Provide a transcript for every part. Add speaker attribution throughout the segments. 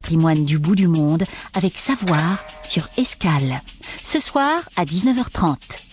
Speaker 1: patrimoine du bout du monde avec Savoir sur Escale. Ce soir à 19h30.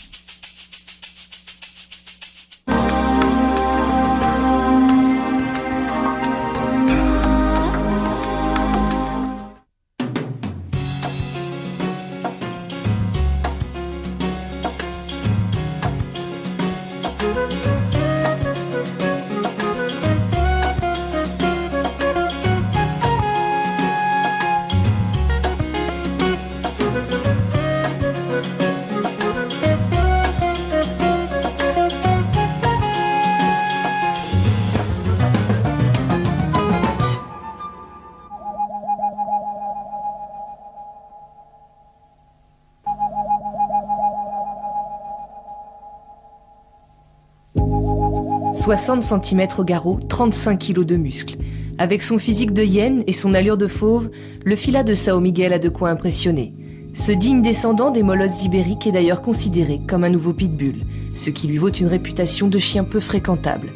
Speaker 1: « 60 cm au garrot, 35 kg de muscles. Avec son physique de hyène et son allure de fauve, le Fila de São Miguel a de quoi impressionner. Ce digne descendant des molosses ibériques est d'ailleurs considéré comme un nouveau pitbull, ce qui lui vaut une réputation de chien peu fréquentable.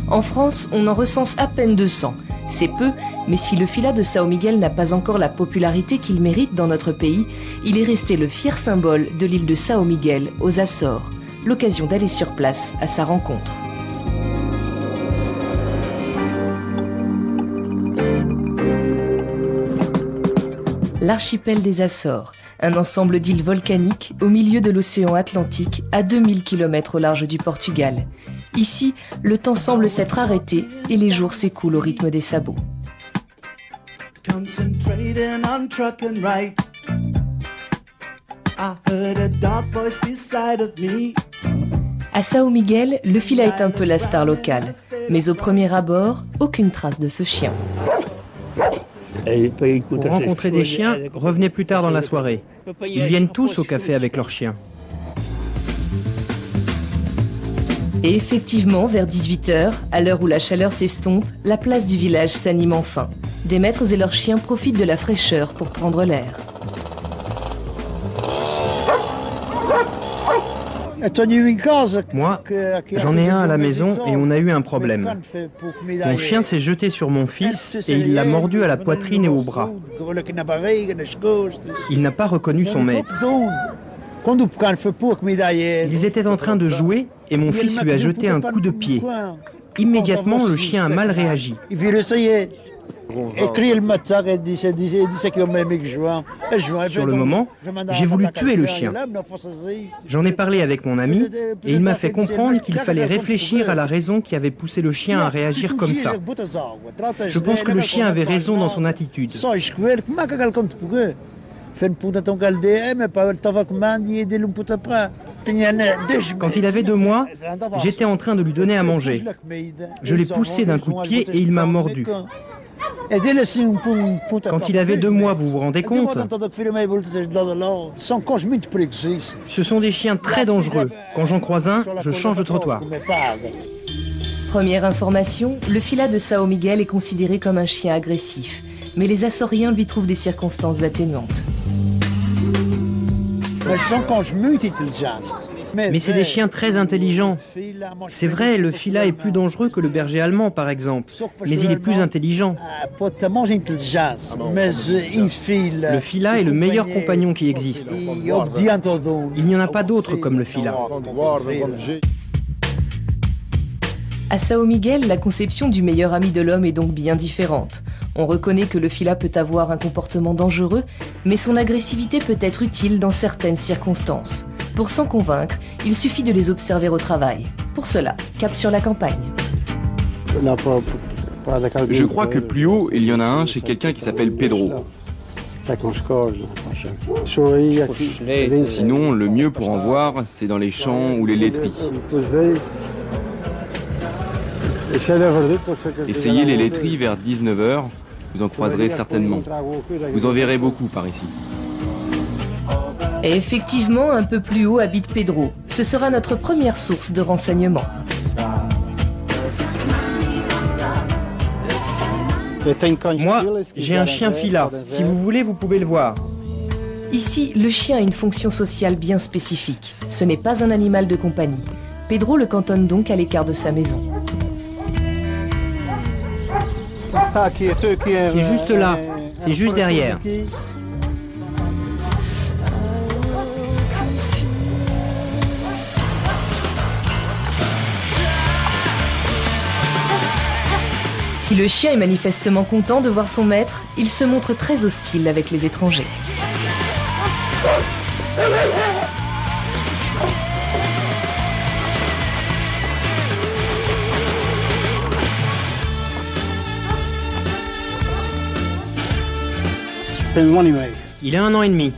Speaker 1: En France, on en recense à peine 200. C'est peu, mais si le Fila de São Miguel n'a pas encore la popularité qu'il mérite dans notre pays, il est resté le fier symbole de l'île de São Miguel, aux Açores. L'occasion d'aller sur place à sa rencontre. L'archipel des Açores, un ensemble d'îles volcaniques au milieu de l'océan Atlantique, à 2000 km au large du Portugal. Ici, le temps semble s'être arrêté et les jours s'écoulent au rythme des sabots. À São Miguel, le Fila est un peu la star locale, mais au premier abord, aucune trace de ce chien.
Speaker 2: Pour rencontrer des chiens, revenez plus tard dans la soirée. Ils viennent tous au café avec leurs chiens.
Speaker 1: Et effectivement, vers 18h, à l'heure où la chaleur s'estompe, la place du village s'anime enfin. Des maîtres et leurs chiens profitent de la fraîcheur pour prendre l'air.
Speaker 2: Moi, j'en ai un à la maison et on a eu un problème. Mon chien s'est jeté sur mon fils et il l'a mordu à la poitrine et au bras. Il n'a pas reconnu son maître. Ils étaient en train de jouer et mon fils lui a jeté un coup de pied. Immédiatement, le chien a mal réagi. Sur le moment, j'ai voulu tuer le chien. J'en ai parlé avec mon ami et il m'a fait comprendre qu'il fallait réfléchir à la raison qui avait poussé le chien à réagir comme ça. Je pense que le chien avait raison dans son attitude. Quand il avait 2 mois, j'étais en train de lui donner à manger. Je l'ai poussé d'un coup de pied et il m'a mordu. Quand il avait 2 mois, vous vous rendez compte? Ce sont des chiens très dangereux. Quand j'en croise un, je change de trottoir.
Speaker 1: Première information, le Fila de São Miguel est considéré comme un chien agressif, mais les Açoriens lui trouvent des circonstances atténuantes.
Speaker 2: Mais c'est des chiens très intelligents. C'est vrai, le Fila est plus dangereux que le berger allemand, par exemple, mais il est plus intelligent. Le Fila est le meilleur compagnon qui existe. Il n'y en a pas d'autre comme le Fila.
Speaker 1: À São Miguel, la conception du meilleur ami de l'homme est donc bien différente. On reconnaît que le Fila peut avoir un comportement dangereux, mais son agressivité peut être utile dans certaines circonstances. Pour s'en convaincre, il suffit de les observer au travail. Pour cela, cap sur la campagne.
Speaker 3: Je crois que plus haut, il y en a un chez quelqu'un qui s'appelle Pedro. Sinon, le mieux pour en voir, c'est dans les champs ou les laiteries. Essayez les laiteries vers 19h, vous en croiserez certainement. Vous en verrez beaucoup par ici.
Speaker 1: Et effectivement, un peu plus haut habite Pedro. Ce sera notre première source de renseignements.
Speaker 2: Moi, j'ai un chien Fila. Si vous voulez, vous pouvez le voir.
Speaker 1: Ici, le chien a une fonction sociale bien spécifique. Ce n'est pas un animal de compagnie. Pedro le cantonne donc à l'écart de sa maison.
Speaker 2: C'est juste là. C'est juste derrière.
Speaker 1: Si le chien est manifestement content de voir son maître, il se montre très hostile avec les étrangers.
Speaker 2: Il a 1 an et demi.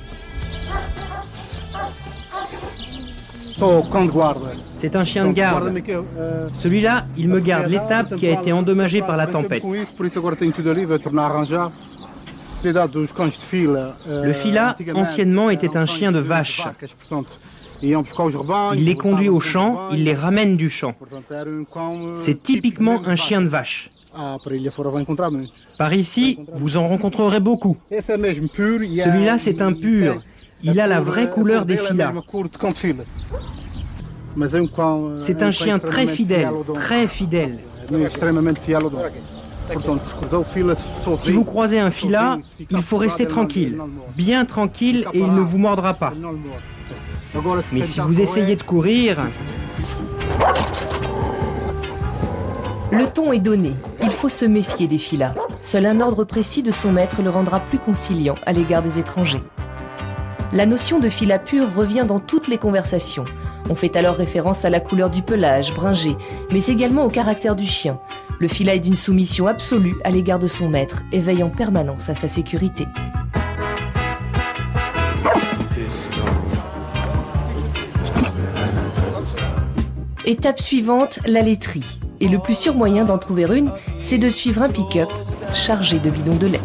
Speaker 2: C'est un chien de garde. Celui-là, il me garde l'étable qui a été endommagée par la tempête. Le fila, anciennement, était un chien de vache. Il les conduit au champ, il les ramène du champ. C'est typiquement un chien de vache. Par ici, vous en rencontrerez beaucoup. Celui-là, c'est un pur. Il a la vraie couleur des filas. C'est un chien très fidèle, très fidèle. Si vous croisez un fila, il faut rester tranquille, bien tranquille, et il ne vous mordra pas. Mais si vous essayez de courir...
Speaker 1: Le ton est donné, il faut se méfier des filas. Seul un ordre précis de son maître le rendra plus conciliant à l'égard des étrangers. La notion de fila pur revient dans toutes les conversations. On fait alors référence à la couleur du pelage, bringé, mais également au caractère du chien. Le fila est d'une soumission absolue à l'égard de son maître et veille en permanence à sa sécurité. Étape suivante, la laiterie. Et le plus sûr moyen d'en trouver une, c'est de suivre un pick-up chargé de bidons de lait.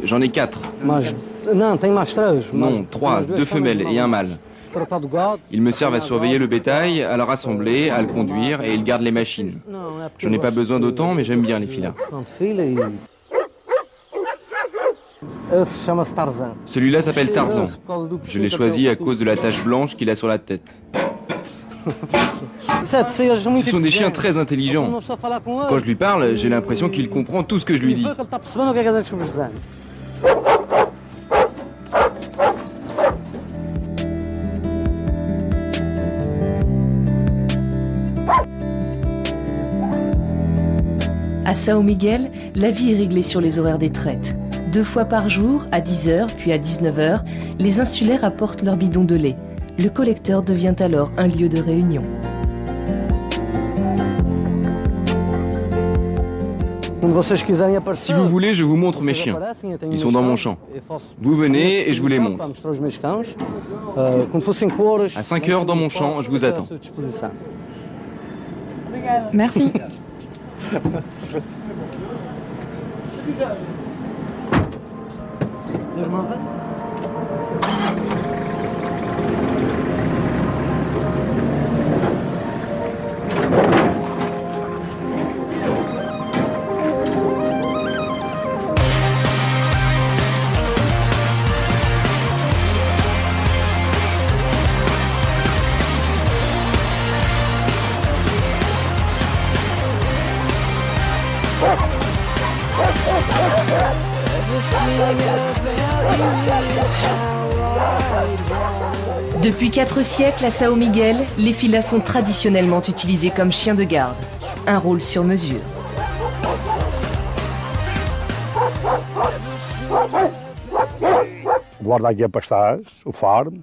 Speaker 3: J'en ai 4. Non, 3, 2 femelles et un mâle. Ils me servent à surveiller le bétail, à le rassembler, à le conduire et ils gardent les machines. Je n'ai pas besoin d'autant, mais j'aime bien les filas. Celui-là s'appelle Tarzan. Je l'ai choisi à cause de la tache blanche qu'il a sur la tête. Ce sont des chiens très intelligents. Quand je lui parle, j'ai l'impression qu'il comprend tout ce que je lui dis.
Speaker 1: À São Miguel, la vie est réglée sur les horaires des traites. 2 fois par jour, à 10h puis à 19h, les insulaires apportent leur bidon de lait. Le collecteur devient alors un lieu de réunion.
Speaker 3: Si vous voulez, je vous montre mes chiens. Ils sont dans mon champ. Vous venez et je vous les montre. À 5 heures dans mon champ, je vous attends.
Speaker 1: Merci. Depuis 4 siècles, à São Miguel, les filas sont traditionnellement utilisés comme chiens de garde. Un rôle sur mesure.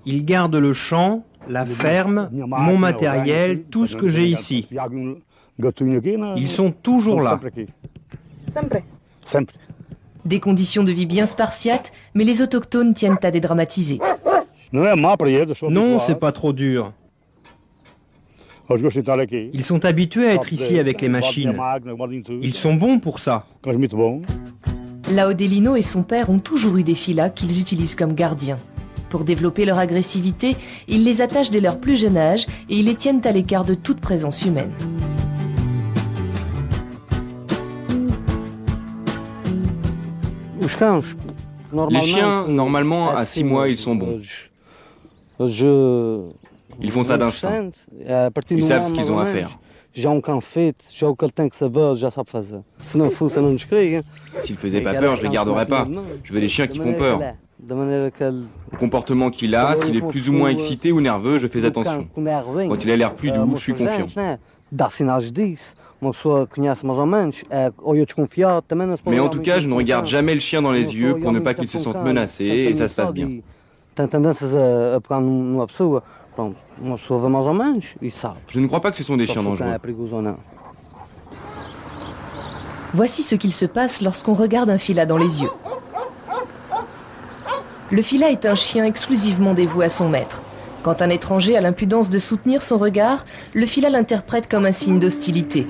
Speaker 2: Il garde le champ, la ferme, mon matériel, tout ce que j'ai ici. Ils sont toujours là.
Speaker 1: Des conditions de vie bien spartiates, mais les autochtones tiennent à dédramatiser.
Speaker 2: Non, c'est pas trop dur. Ils sont habitués à être ici avec les machines. Ils sont bons pour ça.
Speaker 1: Laudelino et son père ont toujours eu des filas qu'ils utilisent comme gardiens. Pour développer leur agressivité, ils les attachent dès leur plus jeune âge et ils les tiennent à l'écart de toute présence humaine.
Speaker 3: Les chiens, normalement, à 6 mois, ils sont bons. Ils font ça d'instinct. Ils savent ce qu'ils ont à faire. S'ils ne faisaient pas peur, je les garderais pas. Je veux des chiens qui font peur. Au comportement qu'il a, s'il est plus ou moins excité ou nerveux, je fais attention. Quand il a l'air plus doux, je suis confiant. Mais en tout cas, je ne regarde jamais le chien dans les yeux pour ne pas qu'il se sente menacé, et ça se passe bien. Je ne crois pas que ce sont des chiens dangereux.
Speaker 1: Voici ce qu'il se passe lorsqu'on regarde un fila dans les yeux. Le fila est un chien exclusivement dévoué à son maître. Quand un étranger a l'impudence de soutenir son regard, le fila l'interprète comme un signe d'hostilité.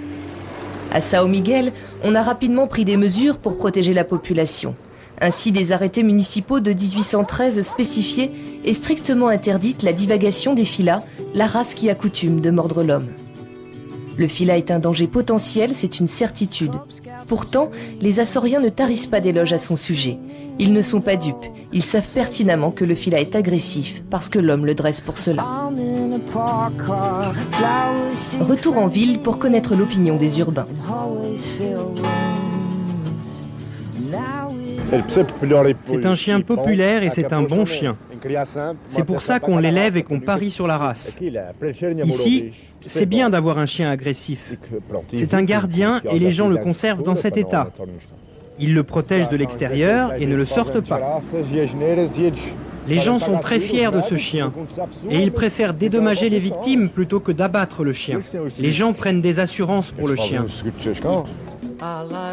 Speaker 1: À São Miguel, on a rapidement pris des mesures pour protéger la population. Ainsi, des arrêtés municipaux de 1813 spécifiaient et strictement interdite la divagation des filas, la race qui a coutume de mordre l'homme. Le fila est un danger potentiel, c'est une certitude. Pourtant, les Açoriens ne tarissent pas d'éloges à son sujet. Ils ne sont pas dupes. Ils savent pertinemment que le fila est agressif parce que l'homme le dresse pour cela. Retour en ville pour connaître l'opinion des urbains.
Speaker 2: C'est un chien populaire et c'est un bon chien. C'est pour ça qu'on l'élève et qu'on parie sur la race. Ici, c'est bien d'avoir un chien agressif. C'est un gardien et les gens le conservent dans cet état. Ils le protègent de l'extérieur et ne le sortent pas. Les gens sont très fiers de ce chien et ils préfèrent dédommager les victimes plutôt que d'abattre le chien. Les gens prennent des assurances pour le chien.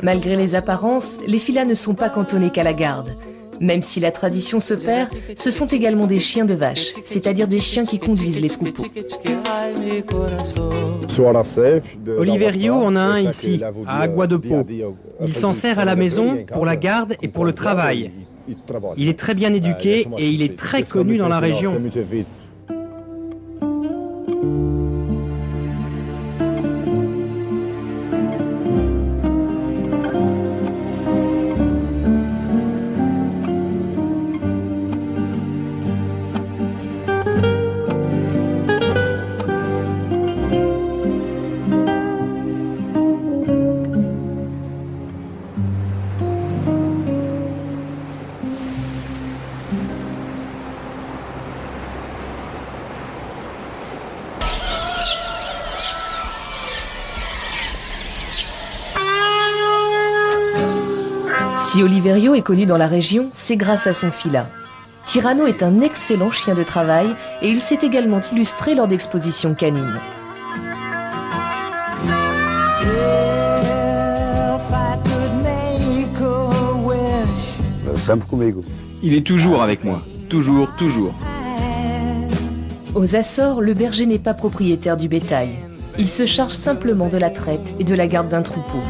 Speaker 1: Malgré les apparences, les filas ne sont pas cantonnés qu'à la garde. Même si la tradition se perd, ce sont également des chiens de vache, c'est-à-dire des chiens qui conduisent les troupeaux.
Speaker 2: Oliverio en a un ici, à Água de Pau. Il s'en sert à la maison pour la garde et pour le travail. Il est très bien éduqué et il est très connu dans la région.
Speaker 1: Si Oliverio est connu dans la région, c'est grâce à son fila. Tirano est un excellent chien de travail et il s'est également illustré lors d'expositions canines.
Speaker 3: Il est toujours avec moi. Toujours, toujours.
Speaker 1: Aux Açores, le berger n'est pas propriétaire du bétail. Il se charge simplement de la traite et de la garde d'un troupeau.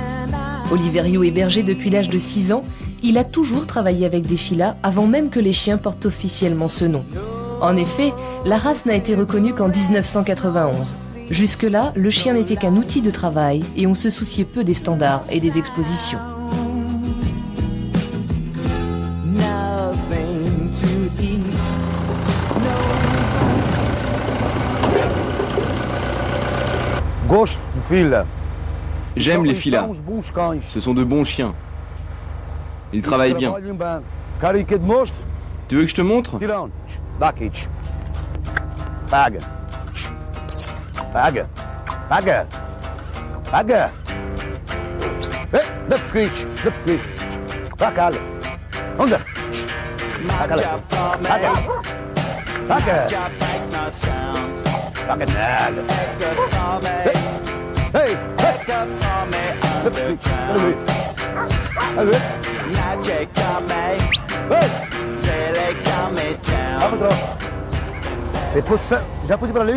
Speaker 1: Oliverio est berger depuis l'âge de 6 ans. Il a toujours travaillé avec des filas avant même que les chiens portent officiellement ce nom. En effet, la race n'a été reconnue qu'en 1991. Jusque-là, le chien n'était qu'un outil de travail et on se souciait peu des standards et des expositions.
Speaker 3: J'aime les filas. Ce sont de bons chiens. Ils travaillent bien. Tu veux que je te montre?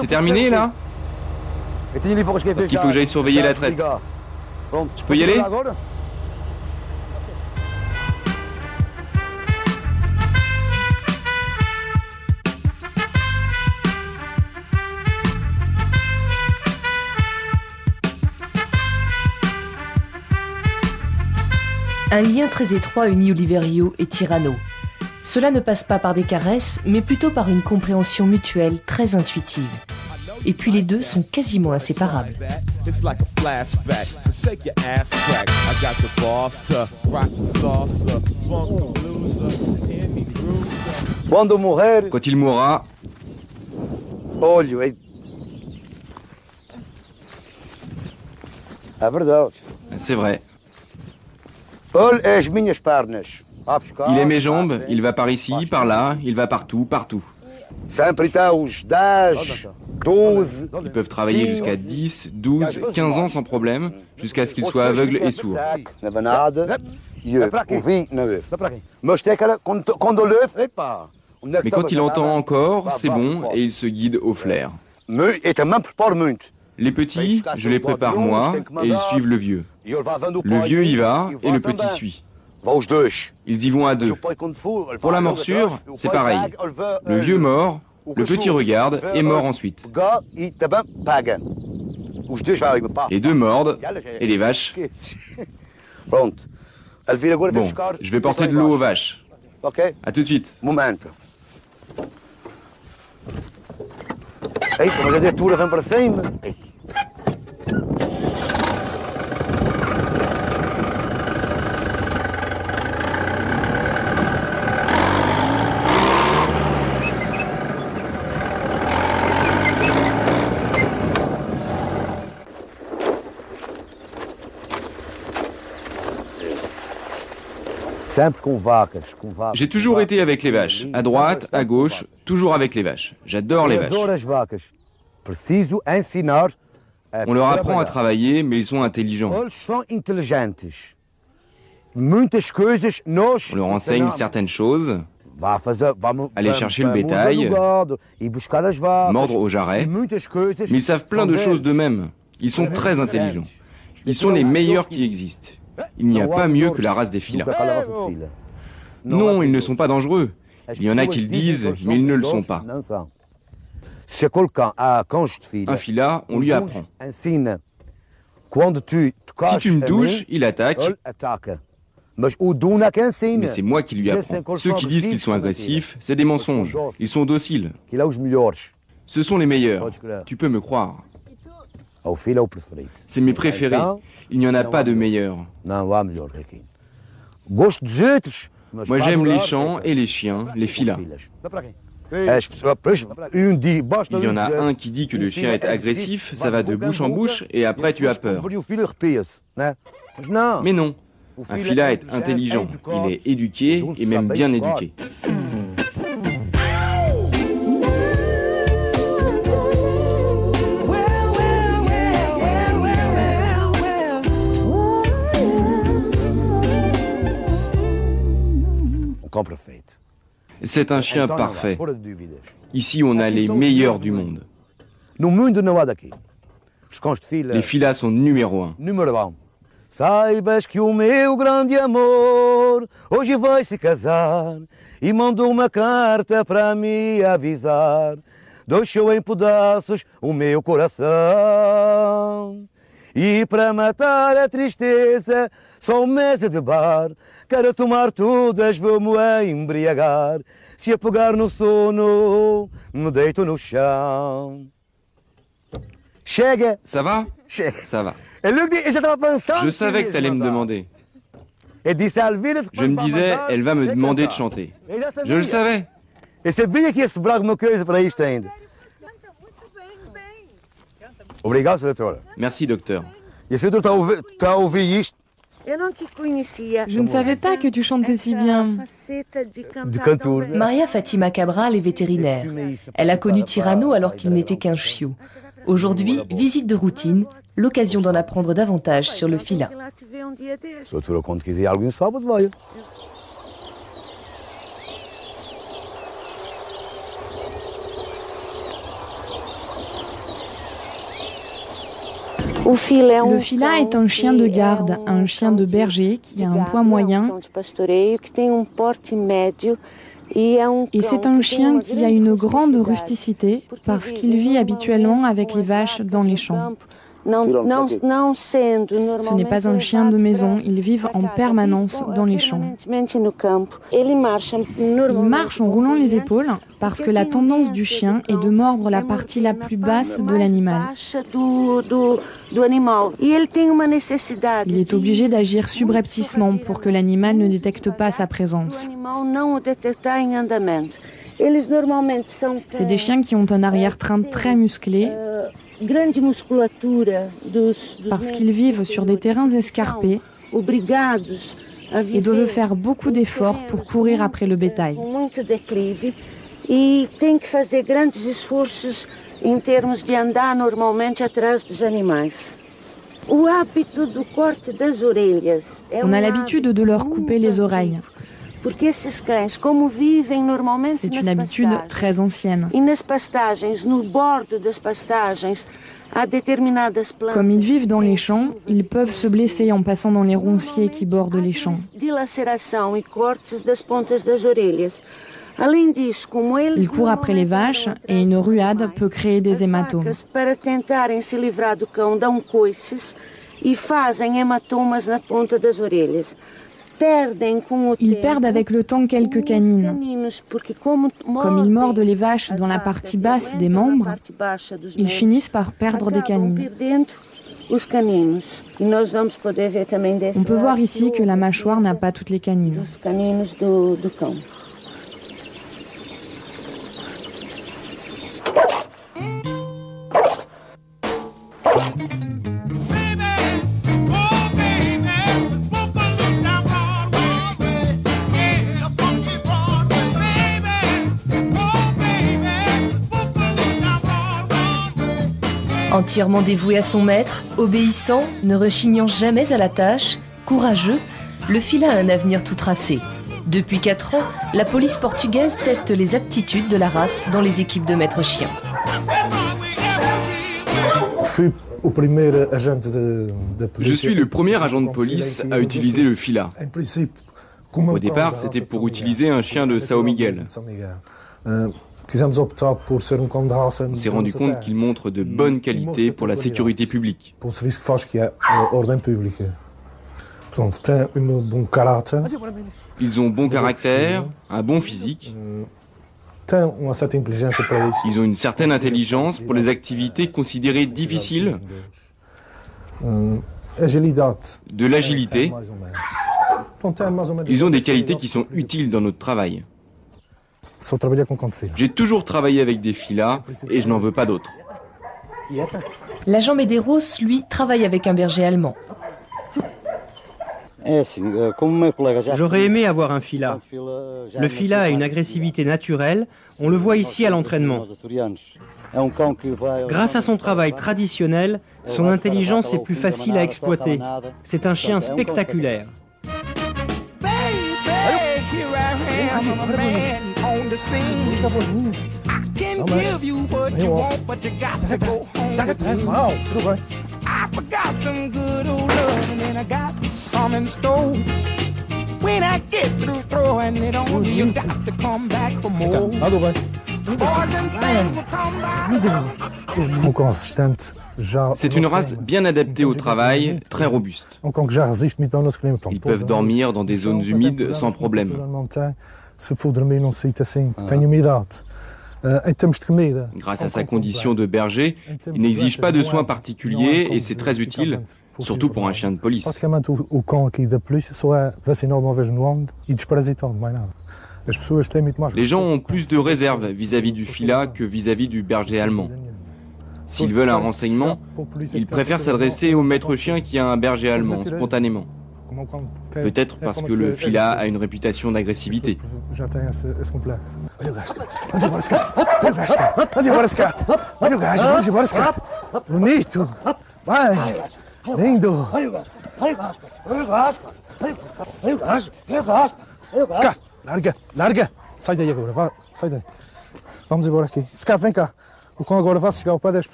Speaker 3: C'est terminé là? Parce qu'il faut que j'aille surveiller la traite. Je peux y aller?
Speaker 1: Un lien très étroit unit Oliverio et Tirano. Cela ne passe pas par des caresses, mais plutôt par une compréhension mutuelle très intuitive. Et puis les deux sont quasiment inséparables.
Speaker 3: Quand il mourra, c'est vrai. Il est mes jambes, il va par ici, par là, il va partout, partout. Ils peuvent travailler jusqu'à 10, 12, 15 ans sans problème, jusqu'à ce qu'ils soient aveugles et sourds. Mais quand il entend encore, c'est bon et il se guide au flair. Les petits, je les prépare moi et ils suivent le vieux. Le vieux y va et le petit suit. Ils y vont à deux. Pour la morsure, c'est pareil. Le vieux mord, le petit regarde et mord ensuite. Les deux mordent et les vaches. Bon, je vais porter de l'eau aux vaches. À tout de suite. J'ai toujours été avec les vaches, à droite, à gauche, toujours avec les vaches. J'adore les vaches. On leur apprend à travailler, mais ils sont intelligents. On leur enseigne certaines choses, aller chercher le bétail, mordre au jarret, mais ils savent plein de choses d'eux-mêmes. Ils sont très intelligents. Ils sont les meilleurs qui existent. Il n'y a pas mieux que la race des filas. Non, ils ne sont pas dangereux. Il y en a qui le disent, mais ils ne le sont pas. Un filat, on lui apprend. Si tu me touches, il attaque. Mais c'est moi qui lui apprends. Ceux qui disent qu'ils sont agressifs, c'est des mensonges. Ils sont dociles. Ce sont les meilleurs. Tu peux me croire. C'est mes préférés. Il n'y en a pas de meilleurs. Moi j'aime les champs et les chiens, les filas. Il y en a un qui dit que le chien est agressif, ça va de bouche en bouche et après tu as peur. Mais non, un filat est intelligent, il est éduqué et même bien éduqué. C'est un chien parfait. Ici, on a les meilleurs du monde. Les filas sont numéro 1.
Speaker 4: Saibas que o meu grande amor hoje vai se casar e mandou uma carta para me avisar. Deixou em pedaços o meu coração. E para matar a tristeza, só mesa de bar. Quero tomar todas, vou-me embriagar. Se apegar no sono, me deito no chão. Chega!
Speaker 3: Ça va?
Speaker 4: Chega!
Speaker 3: Ça va.
Speaker 4: Je
Speaker 3: savais que tu allais me demander. Je me disais, elle va me demander de chanter. Je le savais.
Speaker 4: E sabia que esse brago uma coisa para isto ainda. Obrigado, doutora.
Speaker 3: Merci, docteur.
Speaker 4: E a senhora está a ouvir isto?
Speaker 5: Je ne savais pas que tu chantais si bien.
Speaker 4: De cantor.
Speaker 1: Maria Fatima Cabral est vétérinaire. Elle a connu Tirano alors qu'il n'était qu'un chiot. Aujourd'hui, visite de routine, l'occasion d'en apprendre davantage sur le fila.
Speaker 4: Se a doutora, quando quiser algum sábado, vai.
Speaker 5: Le fila est un chien de garde, un chien de berger qui a un poids moyen. Et c'est un chien qui a une grande rusticité parce qu'il vit habituellement avec les vaches dans les champs. Ce n'est pas un chien de maison, ils vivent en permanence dans les champs. Ils marchent en roulant les épaules parce que la tendance du chien est de mordre la partie la plus basse de l'animal. Il est obligé d'agir subrepticement pour que l'animal ne détecte pas sa présence. C'est des chiens qui ont un arrière-train très musclé parce qu'ils vivent sur des terrains escarpés et doivent faire beaucoup d'efforts pour courir après le bétail. On a l'habitude de leur couper les oreilles. C'est une habitude très ancienne. Comme ils vivent dans les champs, ils peuvent se blesser en passant dans les ronciers qui bordent les champs. Ils courent après les vaches et une ruade peut créer des hématomes. Ils perdent avec le temps quelques canines. Comme ils mordent les vaches dans la partie basse des membres, ils finissent par perdre des canines. On peut voir ici que la mâchoire n'a pas toutes les canines.
Speaker 1: Entièrement dévoué à son maître, obéissant, ne rechignant jamais à la tâche, courageux, le fila a un avenir tout tracé. Depuis 4 ans, la police portugaise teste les aptitudes de la race dans les équipes de maîtres chiens.
Speaker 3: Je suis le premier agent de police à utiliser le fila. Au départ, c'était pour utiliser un chien de São Miguel. On s'est rendu compte qu'il montre de bonnes qualités pour la sécurité publique. Ils ont bon caractère, un bon physique. Ils ont une certaine intelligence pour les activités considérées difficiles, de l'agilité. Ils ont des qualités qui sont utiles dans notre travail. J'ai toujours travaillé avec des filas et je n'en veux pas d'autres.
Speaker 1: L'agent Medeiros, lui, travaille avec un berger allemand.
Speaker 2: J'aurais aimé avoir un fila. Le fila a une agressivité naturelle, on le voit ici à l'entraînement. Grâce à son travail traditionnel, son intelligence est plus facile à exploiter. C'est un chien spectaculaire. The scene. I can give you what you want, but you got to go home with me. I forgot some good old love, and I got some in store. When I get through throwing it on you, you got to come back for more.
Speaker 3: C'est une race bien adaptée au travail, très robuste. Ils peuvent dormir dans des zones humides sans problème. Grâce à sa condition de berger, il n'exige pas de soins particuliers et c'est très utile, surtout pour un chien de police. Les gens ont plus de réserve vis-à-vis du fila que vis-à-vis du berger allemand. S'ils veulent un renseignement, ils préfèrent s'adresser au maître chien qui a un berger allemand, spontanément. Peut-être parce que le fila a une réputation d'agressivité.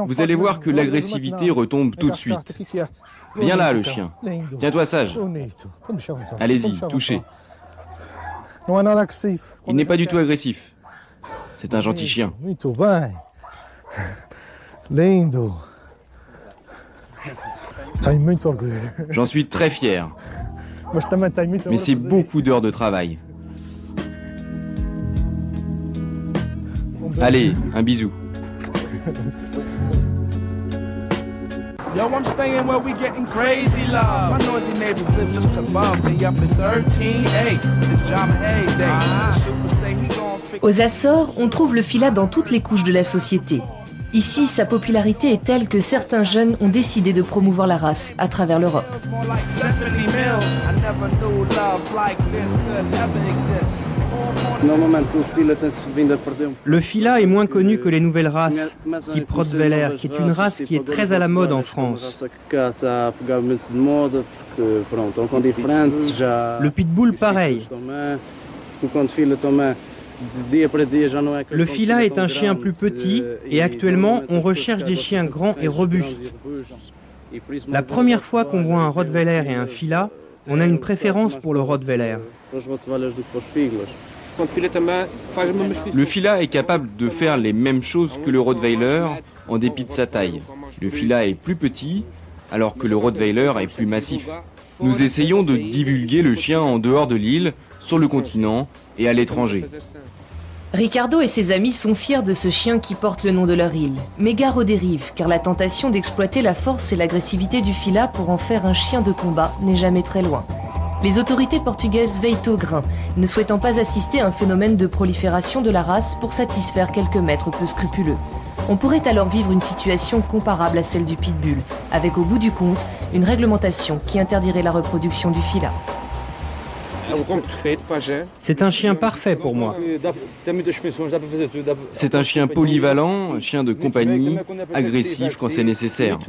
Speaker 3: Vous allez voir que l'agressivité retombe tout de suite. Viens là, le chien. Tiens-toi sage. Allez-y, touchez. Il n'est pas du tout agressif. C'est un gentil chien. J'en suis très fier. Mais c'est beaucoup d'heures de travail. Allez, un bisou.
Speaker 6: Yo, I'm staying where we getting crazy love. My noisy neighbors live just above me up in 13A. It's Jama Day.
Speaker 1: Aux Açores, on trouve le fila dans toutes les couches de la société. Ici, sa popularité est telle que certains jeunes ont décidé de promouvoir la race à travers l'Europe.
Speaker 2: Le fila est moins connu que les nouvelles races, type Rottweiler, qui est une race qui est très à la mode en France. Le pitbull, pareil. Le fila est un chien plus petit et actuellement on recherche des chiens grands et robustes. La première fois qu'on voit un Rottweiler et un fila, on a une préférence pour le Rottweiler.
Speaker 3: Le fila est capable de faire les mêmes choses que le Rottweiler en dépit de sa taille. Le fila est plus petit alors que le Rottweiler est plus massif. Nous essayons de divulguer le chien en dehors de l'île, sur le continent et à l'étranger.
Speaker 1: Ricardo et ses amis sont fiers de ce chien qui porte le nom de leur île. Mais gare aux dérives, car la tentation d'exploiter la force et l'agressivité du fila pour en faire un chien de combat n'est jamais très loin. Les autorités portugaises veillent au grain, ne souhaitant pas assister à un phénomène de prolifération de la race pour satisfaire quelques maîtres peu scrupuleux. On pourrait alors vivre une situation comparable à celle du pitbull, avec au bout du compte une réglementation qui interdirait la reproduction du fila.
Speaker 2: C'est un chien parfait pour moi.
Speaker 3: C'est un chien polyvalent, un chien de compagnie, agressif quand c'est nécessaire.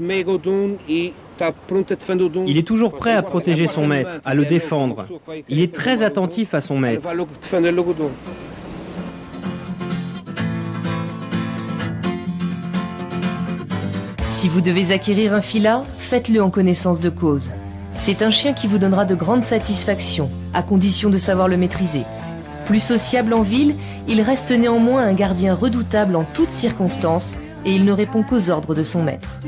Speaker 2: Il est toujours prêt à protéger son maître, à le défendre. Il est très attentif à son maître.
Speaker 1: Si vous devez acquérir un fila, faites-le en connaissance de cause. C'est un chien qui vous donnera de grandes satisfactions, à condition de savoir le maîtriser. Plus sociable en ville, il reste néanmoins un gardien redoutable en toutes circonstances et il ne répond qu'aux ordres de son maître.